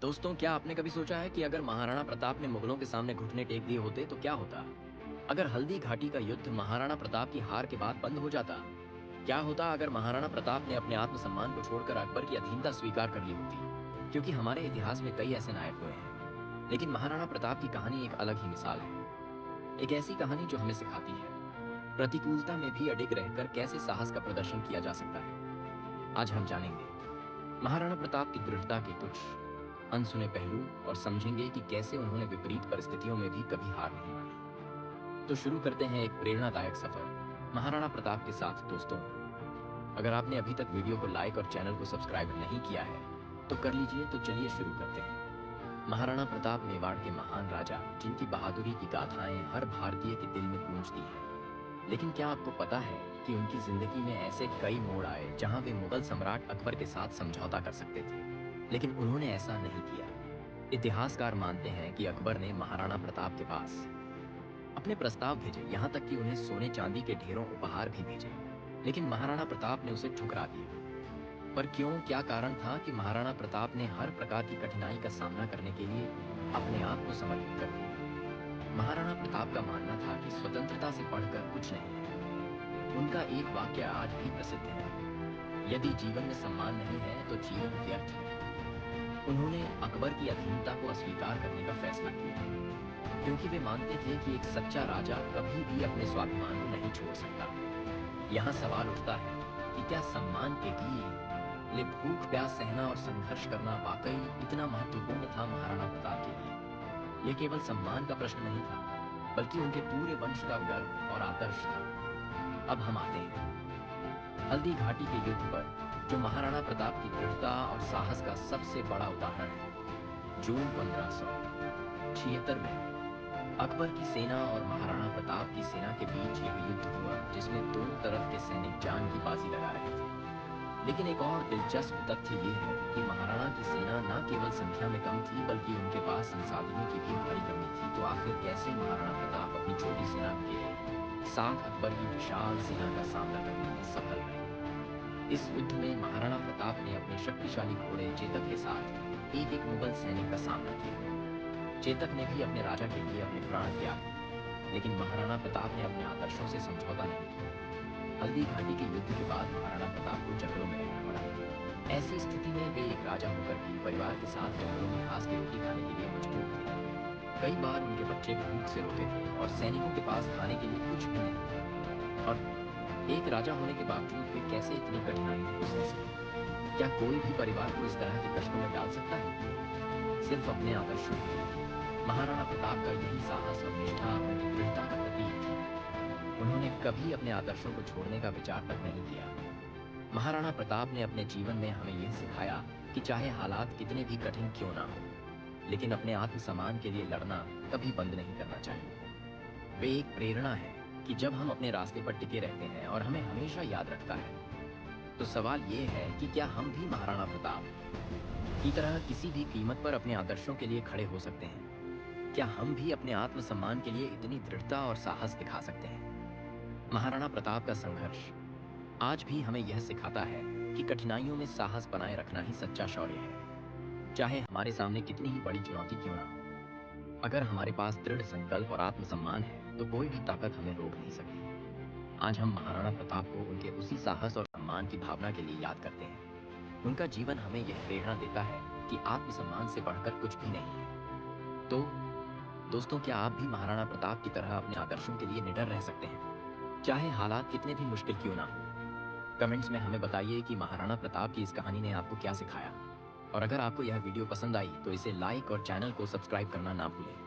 दोस्तों, क्या आपने कभी सोचा है कि अगर महाराणा प्रताप ने मुगलों के सामने घुटने टेक दिए होते तो क्या होता? अगर हल्दी घाटी का युद्ध महाराणा प्रताप की हार के बाद बंद हो जाता? क्या होता अगर महाराणा प्रताप ने अपने आत्मसम्मान को छोड़कर अकबर की अधीनता स्वीकार कर ली होती? क्योंकि हमारे इतिहास में कई ऐसे नायक हुए हैं, लेकिन महाराणा प्रताप की कहानी एक अलग ही मिसाल है। एक ऐसी कहानी जो हमें सिखाती है प्रतिकूलता में भी अडिग रहकर कैसे साहस का प्रदर्शन किया जा सकता है। आज हम जानेंगे महाराणा प्रताप की दृढ़ता के कुछ अनसुने पहलू और समझेंगे कि कैसे उन्होंने विपरीत परिस्थितियों में भी कभी हार नहीं मानी। तो शुरू करते हैं एक प्रेरणादायक सफर महाराणा प्रताप के साथ। दोस्तों, अगर आपने अभी तक वीडियो को लाइक और चैनल को सब्सक्राइब नहीं किया है तो कर लीजिए। तो चलिए शुरू करते हैं। महाराणा प्रताप मेवाड़ के महान राजा, जिनकी बहादुरी की गाथाएं हर भारतीय के दिल में गूंजती हैं। लेकिन क्या आपको पता है कि उनकी जिंदगी में ऐसे कई मोड़ आए जहां वे मुगल सम्राट अकबर के साथ समझौता कर सकते थे, लेकिन उन्होंने ऐसा नहीं किया। इतिहासकार मानते हैं कि अकबर ने महाराणा प्रताप के पास अपने प्रस्ताव भेजे, यहाँ तक कि उन्हें सोने चांदी के ढेरों उपहार भी भेजे, लेकिन महाराणा प्रताप ने उसे ठुकरा दिया। पर क्यों? क्या कारण था कि महाराणा प्रताप ने हर प्रकार की कठिनाई का सामना करने के लिए अपने आप को समर्पित कर दिया? महाराणा प्रताप का मानना था कि स्वतंत्रता से बढ़कर कुछ नहीं है। उनका एक वाक्य आज भी प्रसिद्ध है, यदि जीवन में सम्मान नहीं है तो जीवन व्यर्थ है। उन्होंने अकबर की अधीनता को अस्वीकार करने का फैसला किया, क्योंकि वे मानते थे कि एक सच्चा राजा कभी भी अपने स्वाभिमान को नहीं छोड़ सकता। यहाँ सवाल उठता है कि क्या सम्मान के लिए भूख प्यास सहना और संघर्ष करना वाकई इतना महत्वपूर्ण था महाराणा प्रताप के लिए? यह केवल सम्मान का प्रश्न नहीं था, बल्कि उनके पूरे वंश का गर्व और आदर्श था। अब हम आते हैं हल्दी घाटी के युद्ध पर, जो महाराणा प्रताप की दृढ़ता और साहस का सबसे बड़ा उदाहरण है। जून 1576 में अकबर की सेना और महाराणा प्रताप की सेना के बीच यह युद्ध हुआ, जिसमें दोनों तरफ के सैनिक जान की बाजी लगा रहे थे। लेकिन एक और दिलचस्प तथ्य ये है कि महाराणा की सेना न केवल संख्या में कम थी, बल्कि उनके पास संसाधनों की भी भारी कमी थी। तो आखिर कैसे महाराणा प्रताप अपनी छोटी सेना के साथ अकबर की विशाल सेना का सामना करने में सफल रहे? इस युद्ध में महाराणा प्रताप ने अपने शक्तिशाली घोड़े चेतक के साथ एक एक मुगल सैनिक का सामना किया। चेतक ने भी अपने राजा के लिए अपने प्राण त्याग दिए, लेकिन महाराणा प्रताप ने अपने आदर्शों से समझौता नहीं किया। हल्दी घाटी के युद्ध के बाद महाराणा प्रताप को जंगलों में रहना पड़ा। ऐसी स्थिति में वे एक राजा होकर भी परिवार के साथ जंगलों में घास की रोटी खाने के लिए मजबूर थे। कई बार उनके बच्चे भूख से रोते थे और सैनिकों के पास खाने के लिए कुछ भी नहीं था। और एक राजा होने के बावजूद वे कैसे इतनी कठिनाइयों को सह सके? क्या कोई भी परिवार को इस तरह के कष्टों में डाल सकता है सिर्फ अपने आदर्शों के लिए? महाराणा प्रताप का यही साहस और निष्ठा उनकी दृढ़ता का प्रतीक थी। उन्होंने कभी अपने आदर्शों को छोड़ने का विचार तक नहीं किया। महाराणा प्रताप ने अपने जीवन में हमें यह सिखाया कि चाहे हालात कितने भी कठिन क्यों ना हो, लेकिन अपने आत्मसम्मान के लिए लड़ना कभी बंद नहीं करना चाहिए। वे एक प्रेरणा है कि जब हम अपने रास्ते पर टिके रहते हैं और हमें हमेशा याद रखता है। तो सवाल ये है कि क्या हम भी महाराणा प्रताप की तरह किसी भी कीमत पर अपने आदर्शों के लिए खड़े हो सकते हैं? क्या हम भी अपने आत्मसम्मान के लिए इतनी दृढ़ता और साहस दिखा सकते हैं? महाराणा प्रताप का संघर्ष आज भी हमें यह सिखाता है कि कठिनाइयों में साहस बनाए रखना ही सच्चा शौर्य है। चाहे हमारे सामने कितनी ही बड़ी चुनौती क्यों ना हो, अगर हमारे पास दृढ़ संकल्प और आत्मसम्मान है तो कोई भी ताकत हमें रोक नहीं सकती। आज हम महाराणा प्रताप को उनके उसी साहस और सम्मान की भावना के लिए याद करते हैं। उनका जीवन हमें यह प्रेरणा देता है कि आत्मसम्मान से बढ़कर कुछ भी नहीं है। तो दोस्तों, क्या आप भी महाराणा प्रताप की तरह अपने आदर्शों के लिए निडर रह सकते हैं, चाहे हालात कितने भी मुश्किल क्यों ना हो? कमेंट्स में हमें बताइए कि महाराणा प्रताप की इस कहानी ने आपको क्या सिखाया। और अगर आपको यह वीडियो पसंद आई तो इसे लाइक और चैनल को सब्सक्राइब करना ना भूलें।